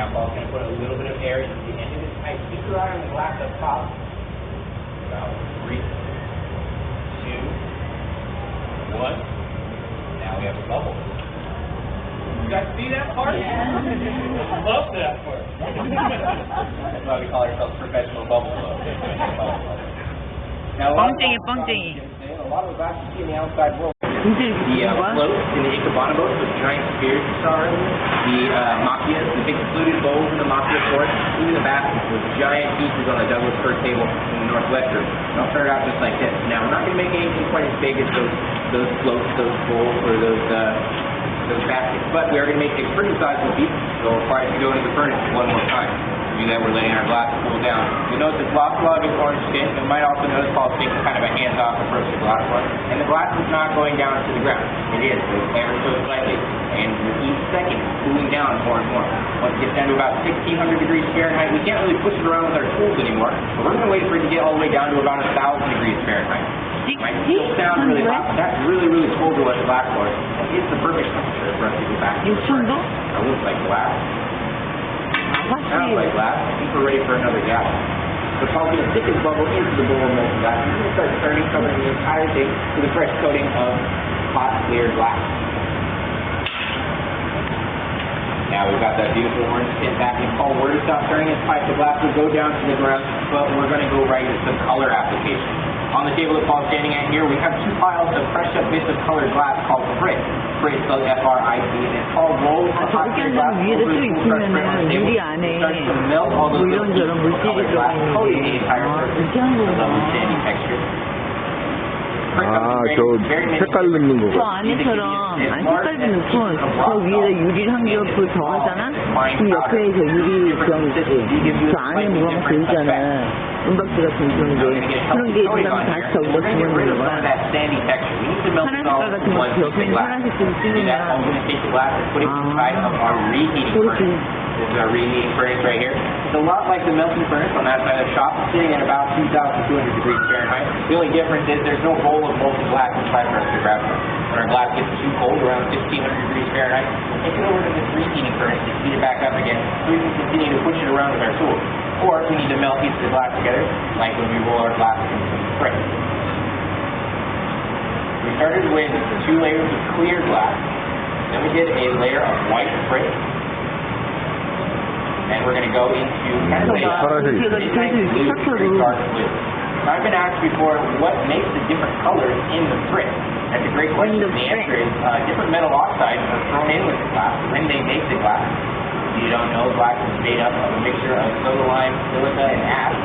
Now Paul's going to put a little bit of air into the end of his pipe. Keep your eye on the glass up top. About 3, 2, 1. Now we have a bubble. You guys see that part? Yeah. I love that part. That's why we call ourselves professional bubble blow. Now, 뻥쟁이. a lot of the glass you see in the outside world. 진짜 The floats in the Ikebana boats, those giant spears you saw earlier, the makias, the big fluted bowls in the makia fort, even the baskets with giant pieces on the Douglas fir table in the northwest room. They'll start out just like this. Now, we're not going to make anything quite as big as those floats, those bowls, or those baskets, but we are going to make a pretty sizable piece. So we'll require us to go into the furnace one more time. To do that, we're letting our glass cool down. You'll notice it's lost a lot of its orange skin. You might also notice Paul's taking kind of a hands-off approach to glass one. And the glass is not going down to the ground. It is, ever so slightly. And with each second, it's cooling down more and more. Once it gets down to about 1600 degrees Fahrenheit, we can't really push it around with our tools anymore. But we're going to wait for it to get all the way down to about 1000 degrees Fahrenheit. It might still sound really hot, but that's really, really cold to let the glass for. It's the perfect temperature for us to go back to the furnace. It looks like glass. Sounds like glass. I think we're ready for another gas. So Paul's going to stick his bubble into the bowl of molten glass. He's going to start turning, covering the entire thing with a fresh coating of hot, clear glass. Now we've got that beautiful orange tint back in. Paul, where to stop turning his pipe? The glass will go down to the ground, but we're going to go right into some color application. On the table that Paul's standing at here, we have 2 piles of crushed up bits of colored glass called frit. Frit spelled F-R-I-T, and it's Paul rolls the hot clear glass over the cool crushed frit on the table. It starts to melt all those little pieces of colored glass, coating the entire surface. It's a lovely sandy texture. 저 색깔 넣는 거. 저 안에처럼 색깔도 넣고 저 위에다 유리를 한 겹을 더 하잖아? 그럼 옆에 저 유리 그런 거 있지? 저 안에 뭐가 막 들잖아. 은박지 같은 그런 게. 그런 게 있으면 다시 저기다 주면 되는 거야. 파란 색깔 같은 거 옆에 파란색 좀 찍으면 그렇지. This is our reheating furnace right here. It's a lot like the melting furnace on that side of the shop. It's sitting at about 2,200 degrees Fahrenheit. The only difference is there's no bowl of molten glass inside for us to grab from. When our glass gets too cold, around 1,500 degrees Fahrenheit, we'll take it over to this reheating furnace to heat it back up again so we can continue to push it around with our tools. Or if we need to melt pieces of glass together, like when we roll our glass into the frit. We started with 2 layers of clear glass. Then we did a layer of white frit. And we're going to go into kind of a blue, dark blue. Now, I've been asked before, what makes the different colors in the frit? That's a great question. The answer is different metal oxides are thrown in with the glass when they make the glass. If you don't know, glass is made up of a mixture of soda lime, silica, and ash.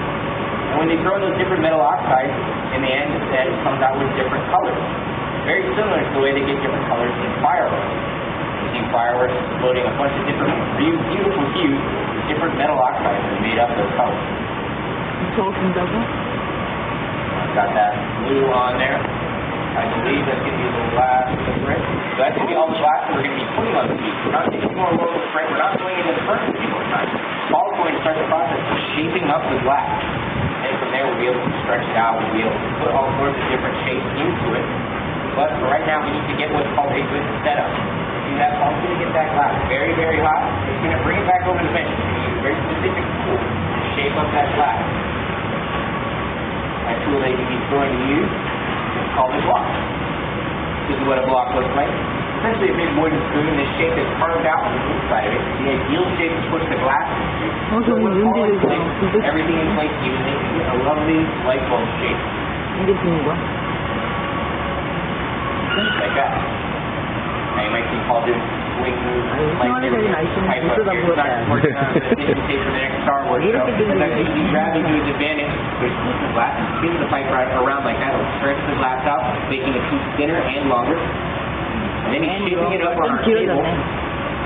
And when they throw those different metal oxides, in the end, it comes out with different colors. Very similar to the way they get different colors in fireworks. You see fireworks exploding a bunch of different beautiful hues. Different metal oxides that made up those colors. I've got that blue on there. I believe that's going to be the last of the frit. So that's going to be all the glass that we're going to be putting on the piece. We're not taking more load of the frit. We're not going into the furnace any more time. Paul's going to start the process of shaping up the glass. And from there we'll be able to stretch it out. We'll be able to put all sorts of different shapes into it. But for right now we need to get what's called a good setup. That Paul's going to get that glass very, very hot. He's going to bring it back over the bench. He's going to use a very specific tool to shape up that glass. That tool that he's going to use is called a block. This is what a block looks like. Essentially a big wooden spoon. This shape is carved out on the inside of it. The ideal shape to push the glass into. So when Paul in place, everything in place evenly, you get a lovely light bulb shape. Like that. Now you might see Paul doing swing moves like this. Pipe up here. He's not working on the tape for the next Star Wars show. He's actually grabbing to his advantage. So he's pushing the glass and spinning the pipe right around like that. It'll stretch the glass out, making it piece thinner and longer. And then he's shaping it up on our table.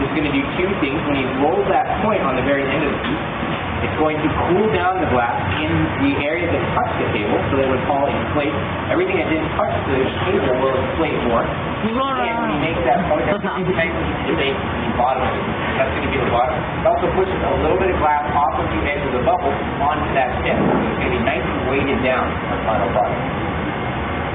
He's going to do 2 things. When he rolls that point on the very end of the piece, it's going to cool down the glass in the area that touched the table, so that when Paul inflates, everything that didn't touch the table will inflate more. And when he makes that point, that's going to inflate the bottom of it. That's going to be the bottom. It also pushes a little bit of glass off of the edge of the bubble onto that tip. So it's going to be nice and weighted down our final product.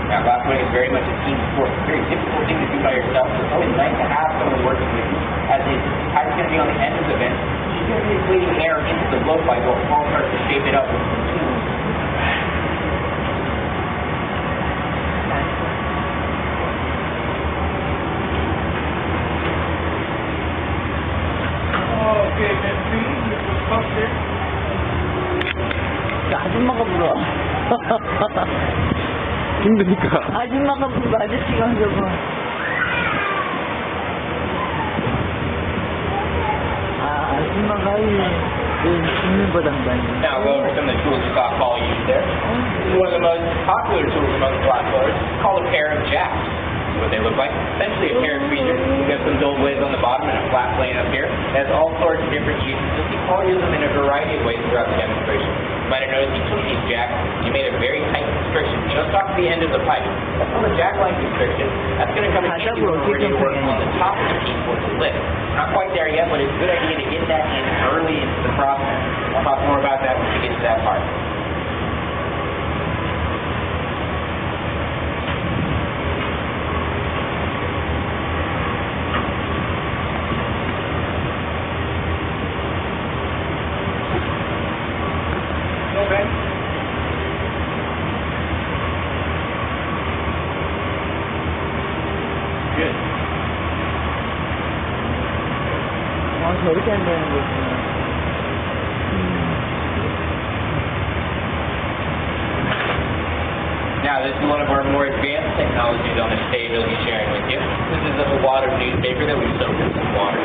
Now, glassblowing is very much a team sport. It's a very difficult thing to do by yourself, so it's always nice to have someone working with you. As his pipe's going to be on the end of the bench, she's going to be circulating air into the blowpipe will all start to shape it up with some tools. Okay, then please, Mr. Foster. 아줌마가 불어. 힘드니까. 아줌마가 불고 아저씨가 하려고. 아줌마가 하려고 죽는 거단다. Now we'll go over some of the tools you saw Paul use there. This is one of the most popular tools among glass blowers. It's called a pair of jacks. This is what they look like. Essentially a pair of tweezers. We've got some dull blades on the bottom and a flat plane up here. It has all sorts of different uses. You'll see Paul use them in a variety of ways throughout the demonstration. You might have noticed he took these jacks and he made a very tight constriction. You know, stop at the end of the pipe. That's called a jack line constriction. That's going to come in handy when we're ready to work on the top of the piece for the lid. Not quite there yet, but it's a good idea to get that in early into the process. I'll talk more about that when we get to that part. Okay. Good. 저렇게 한다는 거구나. Now, this is one of our more advanced technologies on the stage I'll be sharing with you. This is a wad of newspaper that we soaked in some water.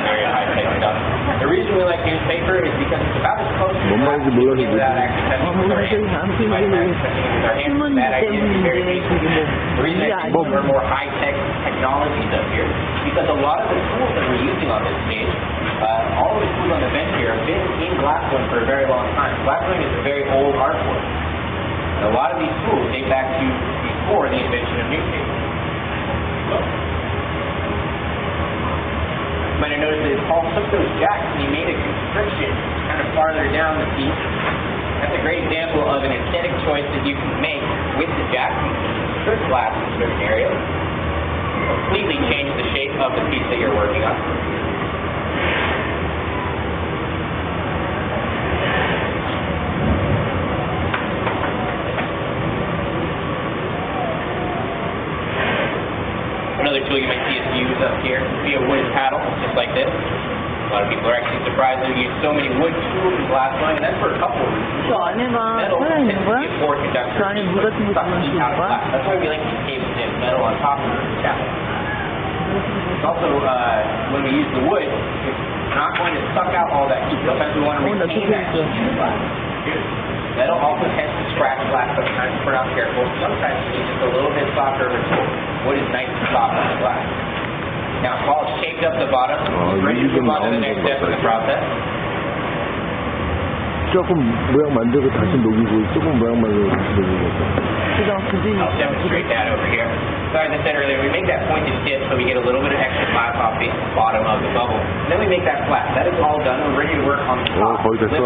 Very high-tech stuff. The reason we like newspaper is because it's about as close to without actually touching it with our hands. We might touching it with our hands. It's a bad idea. It's very dangerous. The reason I think we're more high-tech technologies up here is because a lot of the tools that we're using on this stage, all of the tools on the bench here have been in glassblowing for a very long time. Glassblowing is a very old art form. And a lot of these tools date back to before the invention of newspaper. You might have noticed that Paul took those jacks and he made a constriction kind of farther down the piece. That's a great example of an aesthetic choice that you can make with the jack. Strip glass in certain areas. Completely change the shape of the piece that you're working on. Another tool you might see us use up here would be a wood paddle, just like this. A lot of people are actually surprised that we use so many wood tools in glass blowing, and that's for a couple of reasons. 저 안에가 Metal 살아있는 tends to 거야? be a poor conductor. 저 안에 물 같은 거 Sucks 들어있는 heat out of 거야? glass. That's why we like these cases in metal on top of the chassis. Also, when we use the wood, it's not going to suck out all that heat. Sometimes we want to retain that heat in the glass. Metal also tends to scratch glass, sometimes we're not careful. Sometimes you need just a little bit softer of a tool. Wood is nice and soft on the glass. Now, Paul's shaped up the bottom. He's ready to move on to the next step in the process. 조금 모양 만들고 다시 녹이고 조금 모양 만들고 다시 녹이고. I'll demonstrate that over here. So as I said earlier, we make that pointed tip so we get a little bit of extra glass off the bottom of the bubble. And then we make that flat. That is all done. We're ready to work on the top. 거의 됐어.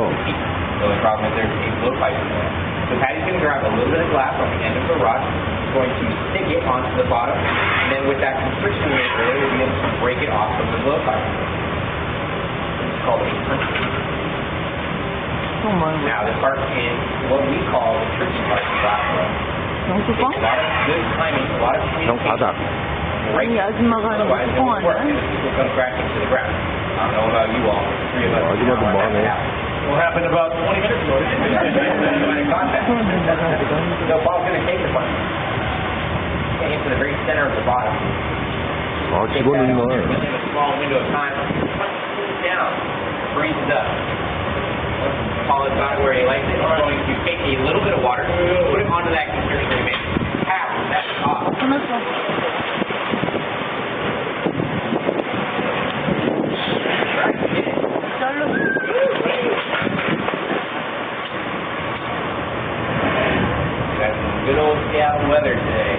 The only problem is there's a blowpipe in there. So Patty's going to grab a little bit of glass on the end of the rod. He's going to stick it onto the bottom. And then with that constriction we made earlier, we'll be able to break it off from the blowpipe. It's called a punch. Now this part is what we call the tricky part of glass blowing. 영수증? A lot of good timing, a lot of 바닥. right. 아니, 아줌마가 하는 거 Otherwise, it won't work. 뚜껑 아니야? People come crashing to the ground. I don't know about you all, but the three of us. 아줌마도 know 뭐하네. that happened. What happened about 20 minutes ago? So Paul's going to take the punch. Take it to the very center of the bottom. 아, 집어넣는 걸. Within a small window of time, punch it down, freezes up. Once Paul has got it where he likes it, we're going to take a little bit of water, put it onto that constriction we made. Tap that off. Got some good old Seattle weather today.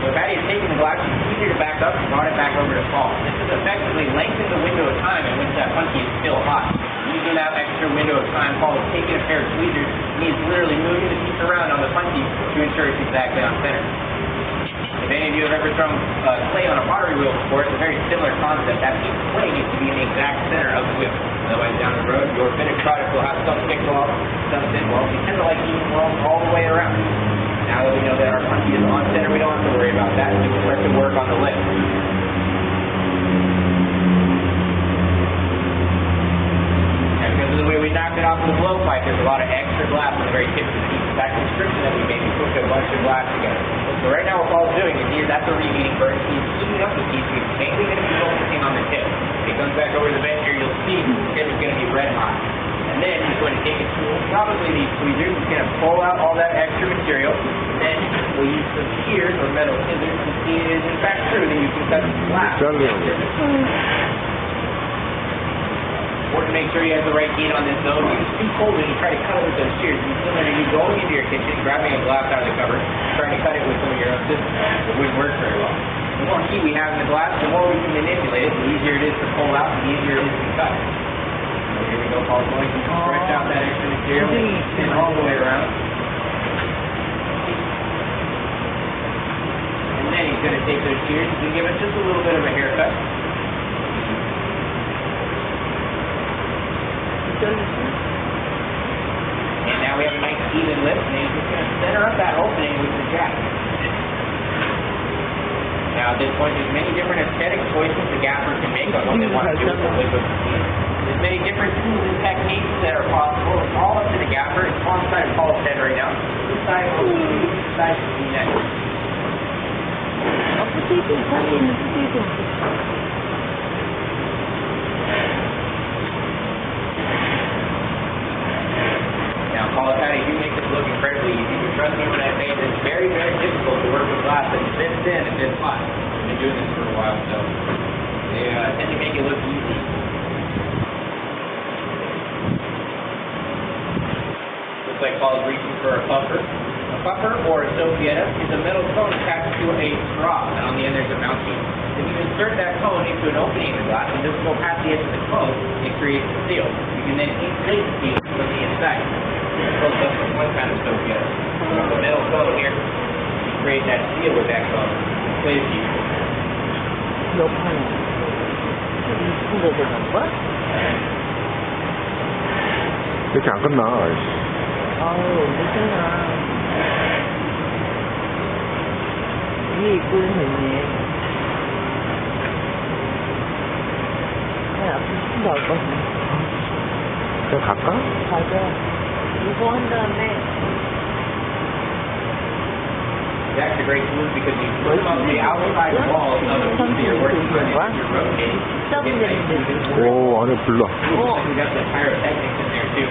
So Patty has taken the glass, she's tweeted it back up and brought it back over to Paul. This has effectively lengthened the window of time in which that punky is still hot. Using that extra window of time, Paul has taken a pair of tweezers and he's literally moving the piece around on the punky to ensure it's exactly on center. If any of you have ever thrown clay on a pottery wheel before, it's a very similar concept. That piece of clay needs to be in the exact center of the wheel. Otherwise, down the road, your finished product will have some thick walls, some thin walls. We tend to like even walls all the way around. Now that we know that our punty is on center, we don't have to worry about that. We can start to work on the lip. Because of the way we knocked it off with the blowpipe, there's a lot of extra glass on the very tip of the piece. That constriction that we made, we pushed a bunch of glass together. So right now what Paul's doing is here, that's a reheating burn. He's heating up the piece. He's mainly going to be focusing on the tip. If he comes back over the bench here, you'll see the tip is going to be red hot. And then he's going to take a tool, probably these tweezers. He's going to pull out all that extra material. And then we'll use some shears or metal scissors to see it is in fact true that you can cut the glass. Or to make sure you have the right heat on this though, if it's too cold and you try to cut it with those shears, it's similar to you going into your kitchen, grabbing a glass out of the cupboard, trying to cut it with some of your own systems. It wouldn't work very well. The more heat we have in the glass, the more we can manipulate it, the easier it is to pull out, the easier it is to cut. So here we go, Paul's going to stretch out that extra material and spin all the way around. And then he's going to take those shears and give it just a little bit of a haircut. And now we have a nice even lip, and he's just going to center up that opening with the jack. Now at this point, there's many different aesthetic choices the gaffer can make on what they want to do with the liquid. There's many different tools and techniques that are possible. It's all up to the gaffer. It's on the side of Paul's head right now. This side will be next. Paul, how do you make this look incredibly easy? But trust me when I say it's very, very difficult to work with glass that's this thin and this hot. I've been doing this for a while, so they tend to make it look easy. Looks like Paul's reaching for a puffer. A puffer or a sophietta is a metal cone attached to a straw, and on the end there's a mouthpiece. If you insert that cone into an opening in the glass and just go past the edge of the cone, it creates a seal. You can then inflate the piece from the inside. That's one kind of sophietta. The metal cone here, you create that seal with that cone. Inflate the piece. 이렇게 안 끝나. 아유, 무슨아. 위에 입고는 됐네. 그냥 앞으로 조금 더 할 것 같네. 그냥 갈까? 가자. 이거 한 다음에. It's actually great tools because you put them on the outside wall of the piece that you're working on and you're rotating. 오, 안에 불나. We got the pyrotechnics in there too.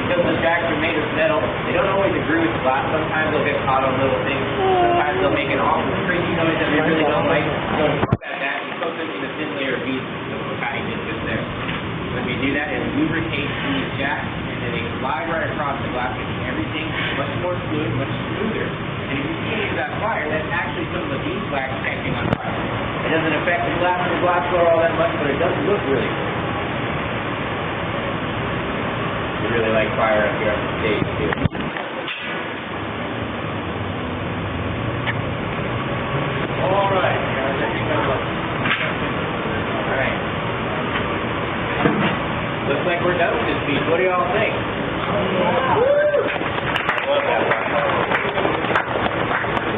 Because the jacks are made of metal, they don't always agree with glass. Sometimes they'll get caught on little things. Sometimes they'll make an awful crazy noise that we really don't like. So at that, you coat this in a thin layer of beads. So we're cutting it just there. When we do that, it lubricates these jacks, and then they slide right across the glass, making everything much more fluid, much smoother. And if you see any of that fire, that's actually some of the beeswax catching on fire. It doesn't affect the glass or the glass door all that much, but it does look really good. We really like fire up here on the stage too. Alright. Alright. Looks like we're done with this piece. What do y'all think? Love that one.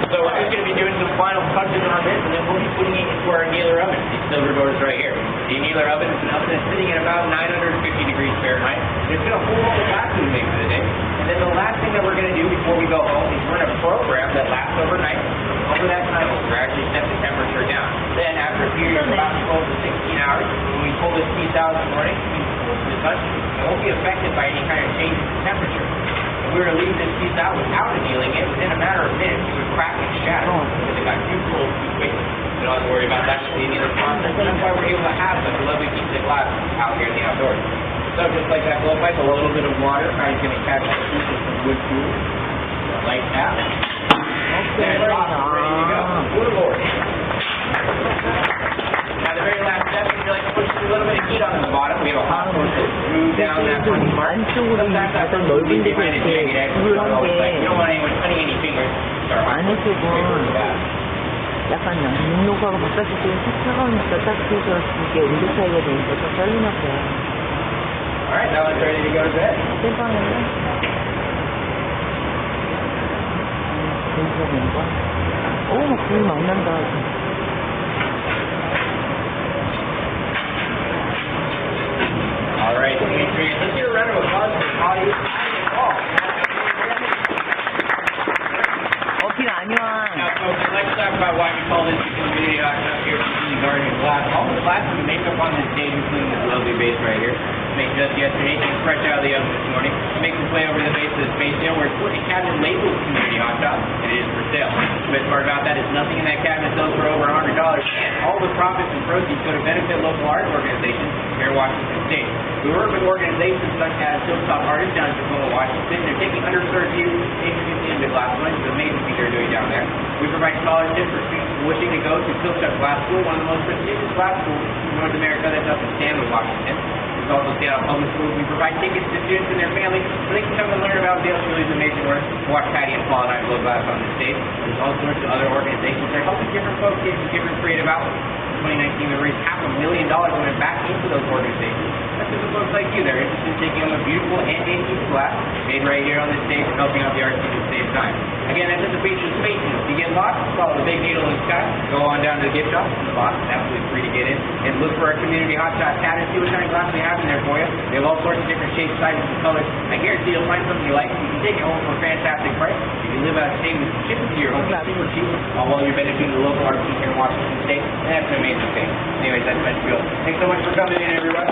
So we're just going to be doing some final touches on this, and then we'll be putting it into our annealer oven. These silver doors right here. The annealer oven is an oven that's sitting at about 950 degrees Fahrenheit. And it's going to hold all the glass we make for the day. And then the last thing that we're going to do before we go home is run a program that lasts overnight. Over that time, we'll gradually set the temperature down. Then after a period of about 12 to 16 hours, when we pull this piece out in the morning, we pull it to the touch, it won't be affected by any kind of change in temperature. If we were to leave this piece out without annealing it, within a matter of minutes, it would crack and shatter because it got too cold too quickly. We don't have to worry about that with the annealer process. That's why we're able to have such a lovely piece of glass out here in the outdoors. So just like that blowpipe, a little bit of water, now you're going to catch that piece with some wood tools. Light tap. And awesome, ready to go. Woodboard. Now the very last step, if you like to push a little bit of heat on the bottom, we have a hot source that screws down that front part. Sometimes that's a little bit different and jagged edge. You don't want anyone cutting any fingers. 안쪽은 약간 눅눅하고 바깥이 좀 차가우니까 따뜻해서 이게 온도 차이가 되니까 좀 잘리나 봐요. Alright, now it's ready to go to bed. 땜빵을요? 괜찮은가? 오, 불이 막 난다. Alright, let's get a round of applause for Holly. Now, folks, let's talk about why we call this the community hot tub here at the Garden and Glass. All the glasses we make up on this stage, including this lovely base right here, made just yesterday, came fresh out of the oven this morning. Make them play over the base of the space where it's put a cabinet labeled community hot tub, and it is for sale. The best part about that is nothing in that cabinet sells for over $100, and all the profits and proceeds go to benefit local arts organizations here in Washington State. We work with organizations such as Hilltop Artists down in Tacoma, Washington. They're taking underserved youth, introducing them to glass blowing. It's amazing what they're doing down there. We provide scholarships for students wishing to go to Hilltop Glass School, one of the most prestigious glass schools in North America that's up in Stanley, Washington. We also Seattle Public Schools. We provide tickets to students and their families so they can come and learn about Dale Chihuly's amazing work. Watch Patty and Paul and I blow glass on the stage. There's all sorts of other organizations that are helping different folks get different creative outlets. In 2019, we raised $500,000 and went back into those organizations. That's just the folks like you that are interested in taking on a beautiful and antique glass made right here on this stage and helping out the arts at the same time. Again, anticipation space. If you get lost, follow the big needle in the sky. Go on down to the gift shop in the box. It's absolutely free to get in. And look for our community hot shot tab and see what kind of glass we have in there for you. We have all sorts of different shapes, sizes, and colors. I guarantee you'll find something you like. You can take it home for a fantastic price. If you live out of state, we can ship it to your home super cheap, all while you're benefiting the local arts here in Washington State. And that's an amazing thing. Anyways, that's my spiel. Thanks so much for coming in, everyone.